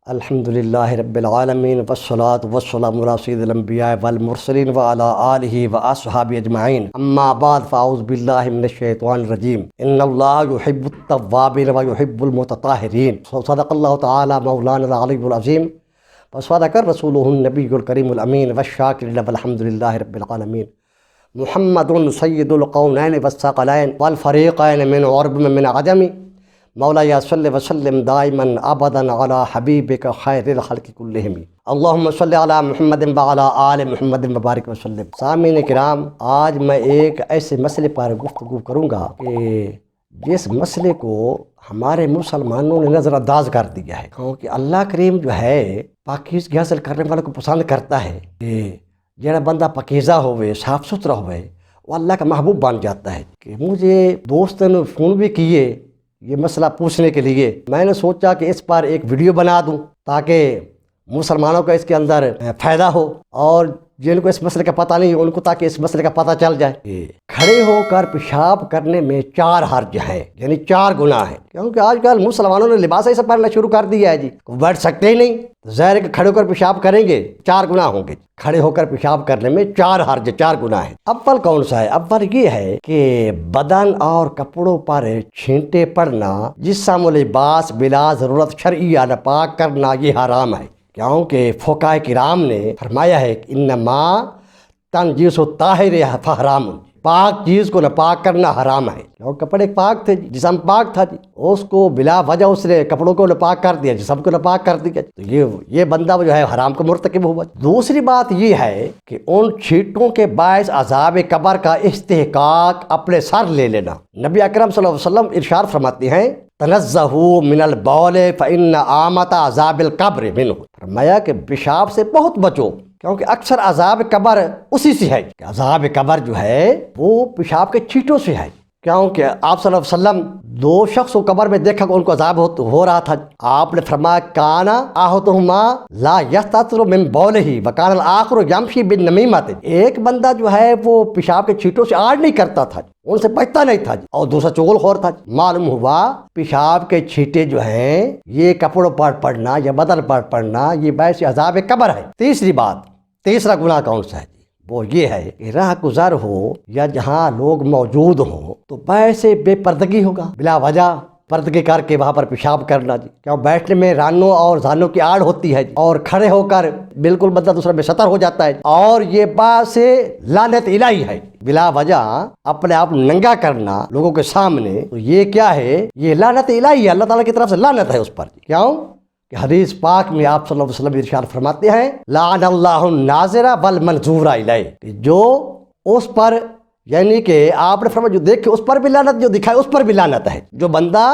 الحمدللہ رب العالمین والصلاة والسلام علی سید الانبیاء والمرسلین وعلی آلہ واصحابہ اجمعین اما بعد فاعوذ باللہ من الشیطان الرجیم ان اللہ یحب التوابین ویحب المتطہرین صدق اللہ تعالی مولانا العلی العظیم وصدق رسولہ النبی الکریم الامین والشاکرین والحمدللہ رب العالمین محمد سید القونین والثقلین والفریقین من عرب من عجم مولا صلی وسلم دائما ابدا علی حبیبک خیر الخلق کلہم اللہم صلی علی محمد وعلی آل محمد مبارک وسلم۔ سامعین کرام، آج میں ایک ایسے مسئلے پر گفتگو کروں گا کہ جس مسئلے کو ہمارے مسلمانوں نے نظر انداز کر دیا ہے، کیونکہ اللہ کریم جو ہے پاکیزگی حاصل کرنے والوں کو پسند کرتا ہے کہ جڑا بندہ پاکیزہ ہوئے، صاف ستھرا ہوئے، وہ اللہ کا محبوب بن جاتا ہے۔ کہ مجھے دوست نے فون بھی کیے یہ مسئلہ پوچھنے کے لیے، میں نے سوچا کہ اس پر ایک ویڈیو بنا دوں تاکہ مسلمانوں کا اس کے اندر فائدہ ہو، اور جن کو اس مسئلے کا پتہ نہیں ان کو تاکہ اس مسئلے کا پتہ چل جائے۔ کھڑے ہو کر پیشاب کرنے میں 4 حرج ہیں، یعنی 4 گناہ ہیں، کیونکہ آج کل مسلمانوں نے لباس ایسا پہننا شروع کر دیا ہے جی، بیٹھ سکتے ہی نہیں، ظاہر ہے کہ کھڑے ہو کر پیشاب کریں گے 4 گناہ ہوں گے۔ کھڑے ہو کر پیشاب کرنے میں 4 حرج، 4 گناہ ہیں۔ اول کون سا ہے؟ اول یہ ہے کہ بدن اور کپڑوں پر چھینٹے پڑنا، جسم و لباس بلا ضرورت شرعیہ ناپاک کرنا، یہ حرام ہے، کیونکہ فقہاء کرام نے فرمایا ہے کہ انما تنجیس الطاہر فحرام، پاک چیز کو ناپاک کرنا حرام ہے۔ کیونکہ کپڑے پاک تھے جی، جسم پاک تھا جی، اس کو بلا وجہ اس نے کپڑوں کو ناپاک کر دیا، جسم کو ناپاک کر دیا، تو یہ بندہ جو ہے حرام کا مرتکب ہوا۔ دوسری بات یہ ہے کہ ان چھینٹوں کے باعث عذاب قبر کا استحقاق اپنے سر لے لینا۔ نبی اکرم صلی اللہ علیہ وسلم ارشاد فرماتے ہیں تنزہوا من البول فإن عامۃ عذاب القبر منہ، فرمایا کہ پیشاب سے بہت بچو، کیونکہ اکثر عذاب قبر اسی سے ہے، کہ عذاب قبر جو ہے وہ پیشاب کے چھینٹوں سے ہے، کیونکہ آپ صلی اللہ علیہ وسلم 2 شخص کو قبر میں دیکھا کہ ان کو عذاب ہو رہا تھا، آپ نے فرمایا کانا احدہما لا یستتر من بولہ وکان الآخر یمشی بالنمیمۃ، ایک بندہ جو ہے وہ پیشاب کے چھینٹوں سے آڑ نہیں کرتا تھا، ان سے بچتا نہیں تھا، اور دوسرا چغل خور تھا۔ معلوم ہوا پیشاب کے چھینٹے جو ہیں یہ کپڑوں پر پڑنا یا بدن پر پڑنا یہ باعث عذاب قبر ہے۔ تیسرا گناہ کون سا ہے؟ وہ یہ ہے کہ راہ گزر ہو یا جہاں لوگ موجود ہوں تو باعث بے پردگی ہوگا، بلا وجہ پردگی کر کے وہاں پر پیشاب کرنا جی، کیوں بیٹھنے میں رانوں اور زانوں کی آڑ ہوتی ہے، اور کھڑے ہو کر بالکل بندہ دوسرا بے سطر ہو جاتا ہے، اور یہ باعث لعنت الہی ہے، بلا وجہ اپنے آپ ننگا کرنا لوگوں کے سامنے، تو یہ کیا ہے؟ یہ لعنت الہی ہے، اللہ تعالیٰ کی طرف سے لعنت ہے اس پر۔ کیوں کہ حدیث پاک میں آپ صلی اللہ علیہ وسلم ارشاد فرماتے ہیں لعن اللہ الناظر والمنظور الیہ، جو اس پر، یعنی کہ آپ نے فرمایا جو دیکھے اس پر بھی لعنت، جو دکھائے اس پر بھی لعنت ہے، جو بندہ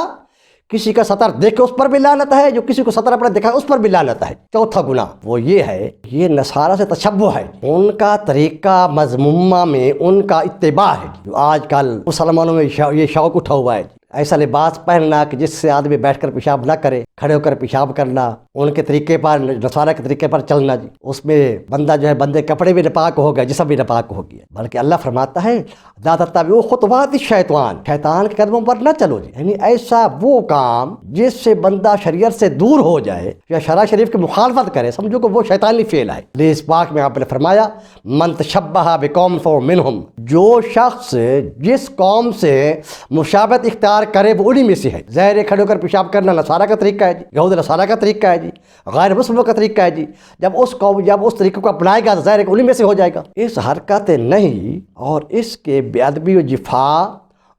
کسی کا سطر دیکھے اس پر بھی لعنت ہے، جو کسی کو سطر اپنا دکھائے اس پر بھی لعنت ہے۔ چوتھا گناہ وہ یہ ہے، یہ نصارہ سے تشبہ ہے، ان کا طریقہ مذمومہ میں ان کا اتباع ہے، جو آج کل مسلمانوں میں یہ شوق اٹھا ہوا ہے، ایسا لباس پہننا کہ جس سے آدمی بیٹھ کر پیشاب نہ کرے، کھڑے ہو کر پیشاب کرنا، ان کے طریقے پر، نصارہ کے طریقے پر چلنا جی، اس میں بندہ جو ہے بندے کپڑے بھی ناپاک ہو گئے، جسم بھی ناپاک ہو گیا، بلکہ اللہ فرماتا ہے لا تتبعوا خطوات الشیطان، شیطان کے قدموں پر نہ چلو جی، یعنی ایسا وہ کام جس سے بندہ شریعت سے دور ہو جائے یا شرع شریف کی مخالفت کرے، سمجھو کہ وہ شیطانی فعل ہے۔ حدیث پاک میں آپ نے فرمایا من تشبہ بقوم فہو منہم، جو شخص جس قوم سے مشابہت اختیار کرے وہ انہی میں سے ہے۔ ظاہر کھڑے ہو کر پیشاب کرنا نصارہ کا طریقہ ہے جی، یہود نصارہ کا طریقہ ہے جی، غیر مسلموں کا طریقہ ہے جی، جب اس طریقے کو اپنائے گا تو ظاہر ہے کہ انہی میں سے ہو جائے گا۔ اس حرکت نہیں اور اس کے بے ادبی و جفا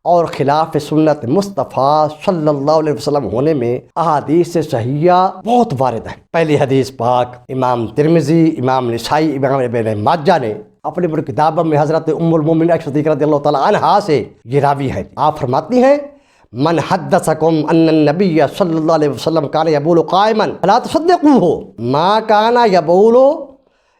اور خلاف سنت مصطفیٰ صلی اللہ علیہ وسلم ہونے میں احادیث صحیحہ بہت وارد ہیں۔ پہلی حدیث پاک امام ترمذی، امام نسائی، امام ابن ماجہ نے اپنی بڑی کتابوں میں حضرت ام المومنین عائشہ صدیقہ رضی اللہ تعالیٰ عنہا سے یہ راوی ہے، آپ فرماتی ہیں من حدثکم ان النبی صلی اللہ علیہ وسلم کان یبول قائما فلا تصدقوہ ما کان یبول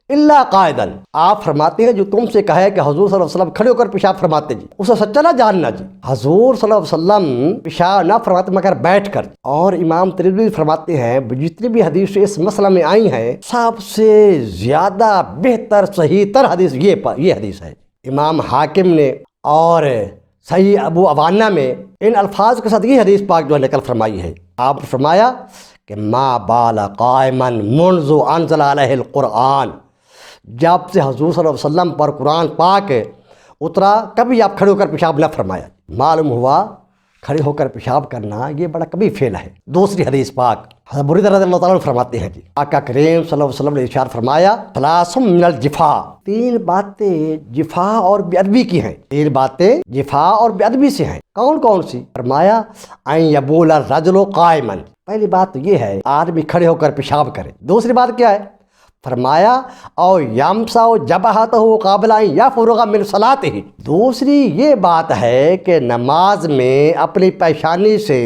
الا قائدا، آپ فرماتے ہیں جو تم سے کہے کہ حضور صلی اللہ علیہ وسلم کھڑے ہو کر پیشاب فرماتے جی، اسے سچا نہ جاننا جی، حضور صلی اللہ علیہ وسلم پیشاب نہ فرماتے مگر بیٹھ کر۔ اور امام ترمذی فرماتے ہیں جتنی بھی حدیث اس مسئلہ میں آئی ہیں سب سے زیادہ بہتر صحیح تر حدیث یہ حدیث ہے۔ امام حاکم نے اور صحیح ابو عوانہ میں ان الفاظ کے ساتھ یہ حدیث پاک جو ہے نقل فرمائی ہے، آپ فرمایا کہ ما بال قائمن منذ انزل علیہ القرآن، جب سے حضور صلی اللہ علیہ وسلم پر قرآن پاک اترا کبھی آپ کھڑے ہو کر پیشاب نہ فرمایا۔ معلوم ہوا کھڑے ہو کر پیشاب کرنا یہ بڑا کبھی فعل ہے۔ دوسری حدیث پاک حضرت بریدہ رضی اللہ تعالیٰ عنہ فرماتے ہیں جی، آقا کریم صلی اللہ علیہ وسلم نے ارشاد فرمایا ثلاث من الجفا، تین باتیں جفا اور بے ادبی کی ہیں، تین باتیں جفا اور بے ادبی سے ہیں۔ کون کون سی؟ فرمایا ان یبول الرجل قائما، پہلی بات تو یہ ہے آدمی کھڑے ہو کر پیشاب کرے۔ دوسری بات کیا ہے؟ فرمایا او یمسا جبہتہ قابل ان یفرغ من صلاتہ، دوسری یہ بات ہے کہ نماز میں اپنی پیشانی سے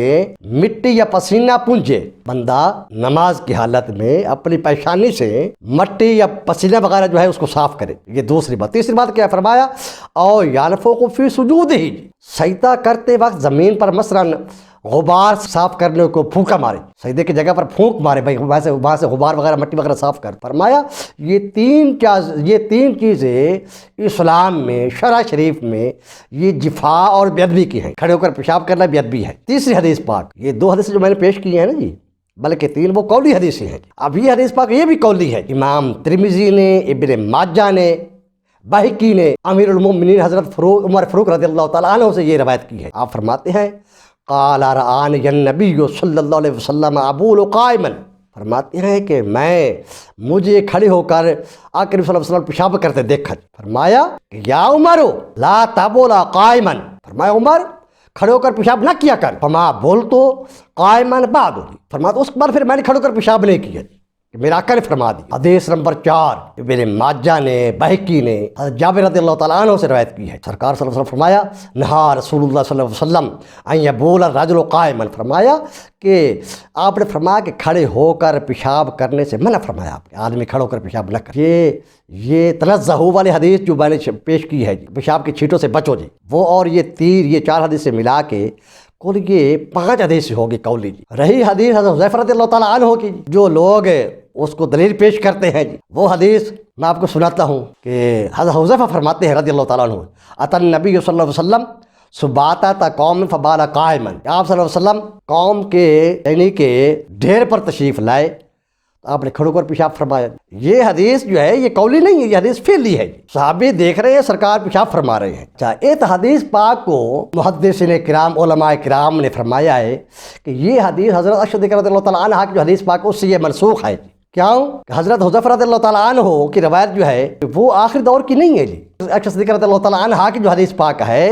مٹی یا پسینہ پونجے، بندہ نماز کی حالت میں اپنی پیشانی سے مٹی یا پسینہ وغیرہ جو ہے اس کو صاف کرے، یہ دوسری بات۔ تیسری بات کیا ہے؟ فرمایا او ینفخ فی سجودہ، سجدہ کرتے وقت زمین پر مثلاً غبار صاف کرنے کو پھونکا مارے، سجدے کی جگہ پر پھونک مارے، بھائی وہاں سے غبار وغیرہ مٹی وغیرہ صاف کر۔ فرمایا یہ تین چیزیں اسلام میں شرع شریف میں یہ جفا اور بے ادبی کی ہیں، کھڑے ہو کر پیشاب کرنا بے ادبی ہے۔ تیسری حدیث پاک، یہ دو حدیثیں جو میں نے پیش کی ہیں نا جی، بلکہ تین وہ قولی حدیثیں ہیں۔ اب یہ حدیث پاک یہ بھی قولی ہے، امام ترمذی نے، ابن ماجہ نے، بہقی نے امیر المومنین حضرت عمر فاروق رضی اللہ تعالیٰ عنہ سے یہ روایت کی ہے۔ آپ فرماتے ہیں قال رآنی النبی صلی اللہ علیہ وسلم ابول قائما، فرماتے ہیں کہ مجھے کھڑے ہو کر آقا صلی اللہ علیہ وسلم پیشاب کرتے دیکھا۔ فرمایا کہ یا عمر لا تبولا قائما، فرمایا عمر کھڑے ہو کر پیشاب نہ کیا کر، فما بول تو قائما بعد، فرمایا اس کے بعد پھر میں نے کھڑے ہو کر پیشاب نہیں کیا، میرا آقا نے فرما دی۔ حدیث نمبر 4 ابن ماجہ نے، بہقی نے حضرت جابر رضی اللہ تعالیٰ عنہ سے روایت کی ہے، سرکار صلی اللہ علیہ وسلم فرمایا نہا رسول اللہ صلی اللہ علیہ وسلم ان یبول الرجل قائما، فرمایا کہ آپ نے فرمایا کہ کھڑے ہو کر پیشاب کرنے سے منع فرمایا، آپ آدمی کھڑے ہو کر پیشاب نہ کرے۔ یہ تنزہوا والی حدیث جو میں نے پیش کی ہے، پیشاب کی چھینٹوں سے بچو جی، وہ اور یہ 4 حدیث سے ملا کے کل یہ 5 حدیث ہوگی قولی جی۔ رہی حدیث حضرت حذیفہ رضی اللہ تعالیٰ عنہ کی، جو لوگ اس کو دلیل پیش کرتے ہیں جی، وہ حدیث میں آپ کو سناتا ہوں کہ حضرت حذیفہ فرماتے ہیں رضی اللہ تعالیٰ عنہ، اتى النبی صلی اللہ علیہ وسلم سباتۃ قوم فبال قائما، آپ صلی اللہ علیہ وسلم قوم کے یعنی کہ ڈھیر پر تشریف لائے، آپ نے کھڑے ہو کر پیشاب فرمایا۔ یہ حدیث جو ہے یہ قولی نہیں ہے، یہ حدیث فعلی ہے، صحابی دیکھ رہے ہیں سرکار پیشاب فرما رہے ہیں۔ اچھا، ایک حدیث پاک کو محدثین کرام علماء کرام نے فرمایا ہے کہ یہ حدیث حضرت عائشہ رضی اللہ تعالیٰ عنہ کی جو حدیث پاک اس سے یہ منسوخ ہے۔ کیوں کہ حضرت حذیفہ رضی اللہ تعالیٰ عنہ کی روایت جو ہے وہ آخری دور کی نہیں ہے جی، عائشہ رضی اللہ تعالیٰ عنہ کی جو حدیث پاک ہے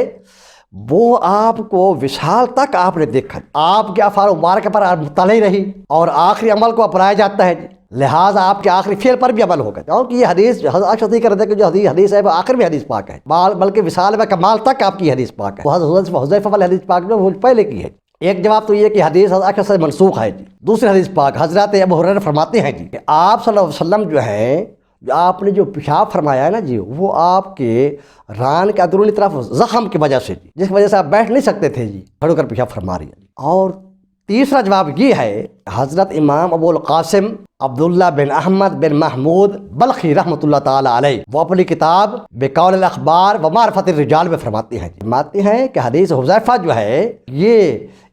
وہ آپ کو وصال تک آپ نے دیکھا، آپ کے افعال مبارکہ پر مطلع رہی اور آخری عمل کو اپنایا جاتا ہے جی، لہٰذا آپ کے آخری فعل پر بھی عمل ہوگا، کیونکہ یہ حدیث عائشہ رضی اللہ کی جو حدیث ہے وہ آخر میں حدیث پاک ہے، بلکہ وصال و کمال تک آپ کی حدیث پاک ہے، وہ حذیفہ والی حدیث پاک جو وہ پہلے کی ہے۔ ایک جواب تو یہ کہ حدیث عائشہ سے منسوخ ہے جی۔ دوسری حدیث پاک حضرت ابو ہریرہ فرماتے ہیں جی کہ آپ صلی اللہ علیہ وسلم جو ہے، جو آپ نے جو پیشاب فرمایا ہے نا جی، وہ آپ کے ران کے اندرونی طرف زخم کی وجہ سے جی، جس کی وجہ سے آپ بیٹھ نہیں سکتے تھے جی، کھڑے ہو کر پیشاب فرما رہی ہے۔ اور تیسرا جواب یہ ہے، حضرت امام ابو القاسم عبداللہ بن احمد بن محمود بلخی رحمۃ اللہ تعالیٰ علیہ، وہ اپنی کتاب بقول الاخبار و معرفت الرجال میں فرماتے ہیں کہ حدیث حذیفہ جو ہے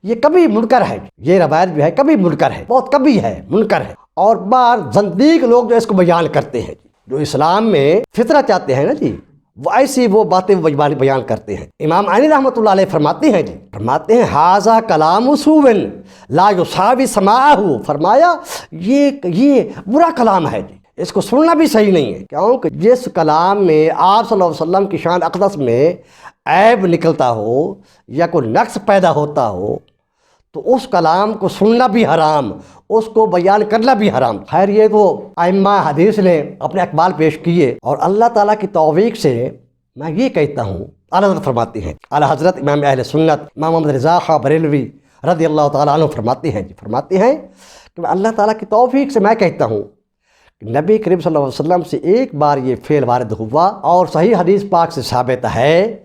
یہ کبھی منکر ہے، یہ روایت جو ہے کبھی منکر ہے، بہت کبھی ہے، منکر ہے، اور بعض زندیق لوگ جو اس کو بیان کرتے ہیں، جو اسلام میں فطرہ چاہتے ہیں نا جی، وہ ایسی وہ باتیں بیان کرتے ہیں۔ امام علی رحمۃ اللہ علیہ فرماتے ہیں جی، فرماتے ہیں ھذا کلام سوء لا یساوی سماعہ، فرمایا یہ برا کلام ہے جی، اس کو سننا بھی صحیح نہیں ہے، کیونکہ جس کلام میں آپ صلی اللہ علیہ وسلم کی شان اقدس میں عیب نکلتا ہو یا کوئی نقص پیدا ہوتا ہو تو اس کلام کو سننا بھی حرام، اس کو بیان کرنا بھی حرام۔ خیر، یہ تو ائمہ حدیث نے اپنے اقوال پیش کیے، اور اللہ تعالیٰ کی توفیق سے میں یہ کہتا ہوں، اعلیٰ حضرت فرماتے ہیں، اعلیٰ حضرت امام اہل سنت امام محمد رضا خان بریلوی رضی اللہ تعالیٰ عنہ فرماتے ہیں کہ اللہ تعالیٰ کی توفیق سے میں کہتا ہوں کہ نبی کریم صلی اللہ علیہ وسلم سے ایک بار یہ فعل وارد ہوا، اور صحیح حدیث پاک سے ثابت ہے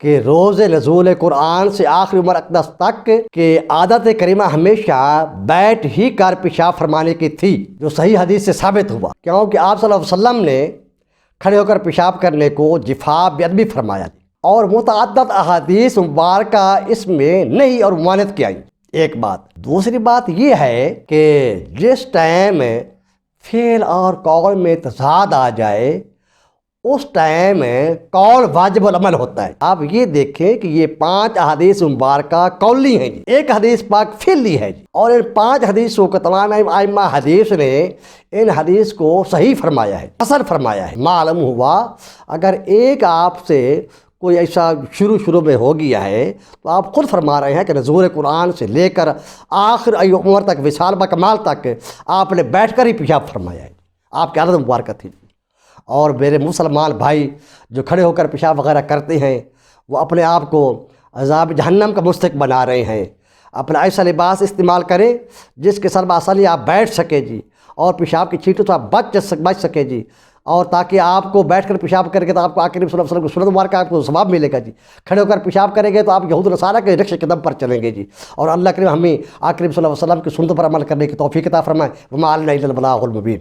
کہ روز نزول قرآن سے آخری عمر اقدس تک کہ عادت کریمہ ہمیشہ بیٹھ ہی کر پیشاب فرمانے کی تھی، جو صحیح حدیث سے ثابت ہوا، کیونکہ آپ صلی اللہ علیہ وسلم نے کھڑے ہو کر پیشاب کرنے کو جفا بے ادبی فرمایا، اور متعدد احادیث مبارکہ اس میں نہیں اور ممانعت کی آئی۔ ایک بات. دوسری بات یہ ہے کہ جس ٹائم فعل اور قول میں تضاد آ جائے اس ٹائم قول واجب العمل ہوتا ہے. آپ یہ دیکھیں کہ یہ 5 احادیث مبارکہ قولی ہیں جی، ایک حدیث پاک فعلی ہے جی، اور ان 5 حدیثوں کو تمام ائمہ حدیث نے ان حدیث کو صحیح فرمایا ہے، حسن فرمایا ہے. معلوم ہوا اگر ایک آپ سے کوئی ایسا شروع میں ہو گیا ہے تو آپ خود فرما رہے ہیں کہ نزول قرآن سے لے کر آخر عمر تک، وصال بکمال تک آپ نے بیٹھ کر ہی پیشاب فرمایا ہے. آپ کی عادت مبارکہ تھی. اور میرے مسلمان بھائی جو کھڑے ہو کر پیشاب وغیرہ کرتے ہیں وہ اپنے آپ کو عذاب جہنم کا مستحق بنا رہے ہیں. اپنا ایسا لباس استعمال کریں جس کے سر بآسانی آپ بیٹھ سکیں جی، اور پیشاب کی چھینٹوں سے آپ بچ سکیں جی، اور تاکہ آپ کو بیٹھ کر پیشاب کریں گے تو آپ کو آقا کریم صلی اللہ علیہ وسلم کی سنت مبارکہ آپ کو ثواب ملے گا جی. کھڑے ہو کر پیشاب کریں گے تو آپ یہود و نصارہ کے نقش قدم پر چلیں گے جی. اور اللہ کریم ہمیں آقا کریم صلی اللہ علیہ وسلم کی سنت پر عمل کرنے کی توفیق عطا فرمائے. وما علینا الا البلاغ المبین.